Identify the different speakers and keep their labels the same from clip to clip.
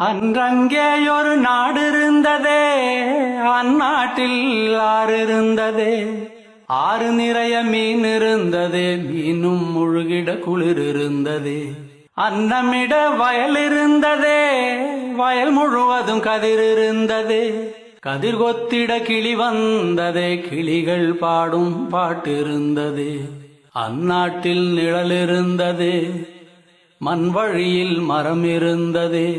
Speaker 1: அன்றங்கே ஒரு நாடு இருந்ததே, அந்நாட்டில் ஆறு இருந்ததே. ஆறு நிறைய மீன் இருந்ததே, மீனும் முழுகிட குளிர் இருந்ததே. அன்னமிட வயல் இருந்ததே, வயல் முழுவதும் கதிர் இருந்ததே. கதிர் கொத்திட கிளி வந்ததே, கிளிகள் பாடும் பாட்டு இருந்ததே. அந்நாட்டில் நிழல் இருந்ததே, மண் வழியில் மரம் இருந்ததே.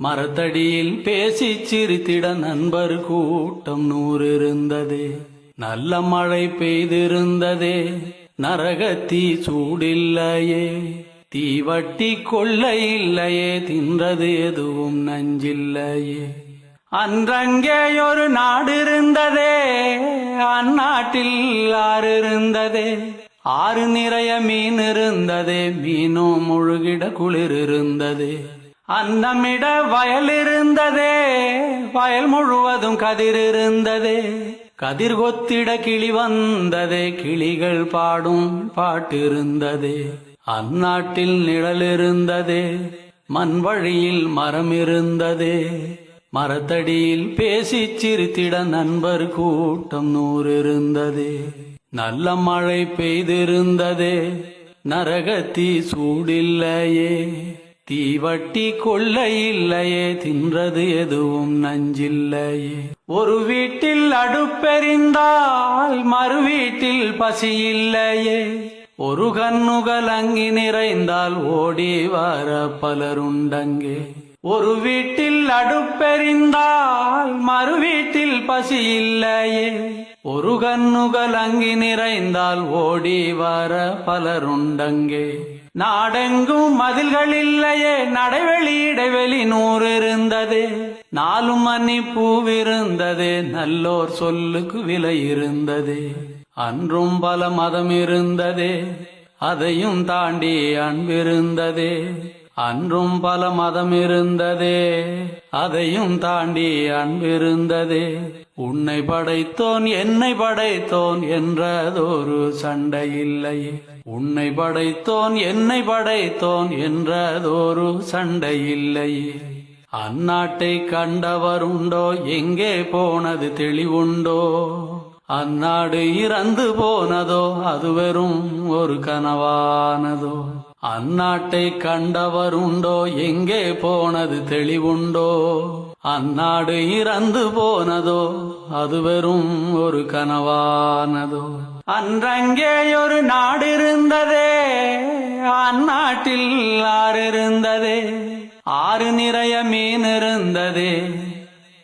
Speaker 1: மரத்தடியில் பேசி சிரித்திட நண்பர் கூட்டம் 100 இருந்ததே. நல்ல மழை பெய்திருந்ததே, நரகத்தீ சூடில்லையே. தீவட்டி கொள்ளை இல்லையே, தின்றது எதுவும் நஞ்சில்லையே. அன்றங்கே ஒரு நாடு இருந்ததே, அந்நாட்டில் ஆறு இருந்ததே. ஆறு நிறைய மீன் இருந்ததே, மீனும் முழுகிட குளிர் இருந்ததே. அன்னமிட வயல் இருந்ததே, வயல் முழுவதும் கதிர் இருந்ததே. கதிர் கொத்திட கிளி வந்ததே, கிளிகள் பாடும் பாட்டு இருந்ததே. அந்நாட்டில் நிழல் இருந்ததே, மண் வழியில் மரம் இருந்ததே. மரத்தடியில் பேசி சிரித்திட நண்பர் கூட்டம் 100 இருந்ததே. நல்ல மழை பெய்திருந்ததே, நரகத்தீ சூடில்லையே. தீவட்டி கொள்ளை இல்லையே, தின்றது எதுவும் நஞ்சில்லையே. ஒரு வீட்டில் அடுப்பெறிந்தால் மறு வீட்டில் பசி இல்லையே. ஒரு கண்ணுகள் அங்கி நிறைந்தால் ஓடி வர பலருண்டங்கே. ஒரு வீட்டில் அடுப்பெறிந்தால் மறு வீட்டில் பசி இல்லையே. ஒரு கண்ணுகள் அங்கி நிறைந்தால் ஓடி வர பலருண்டங்கே. நாடெங்கும் மதில்கள் இல்லையே, நடைவெளி இடைவெளி 100 இருந்ததே. 4 மணி பூவிருந்ததே, நல்லோர் சொல்லுக்கு விலை இருந்ததே. அன்றும் பல மதம் இருந்ததே, அதையும் தாண்டி அன்பிருந்ததே. அன்றும் பல மதம் இருந்ததே, அதையும் தாண்டி அன்பிருந்ததே. உன்னை படைத்தோன் என்னை படைத்தோன் என்றதொரு சண்டை இல்லையே. உன்னை படைத்தோன் என்னை படைத்தோன் என்றதொரு சண்டை இல்லையே. அந்நாட்டை கண்டவருண்டோ, எங்கே போனது தெளிவுண்டோ. அந்நாடு இறந்து போனதோ, அது வெறும் ஒரு கனவானதோ. அந்நாட்டை கண்டவருண்டோ, எங்கே போனது தெளிவுண்டோ. அந்நாடு இறந்து போனதோ, அது வெறும் ஒரு கனவானதோ. அன்றங்கே ஒரு நாடு இருந்ததே, அந்நாட்டில் ஆறு இருந்ததே. ஆறு நிறைய மீன் இருந்ததே,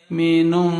Speaker 1: மீனும்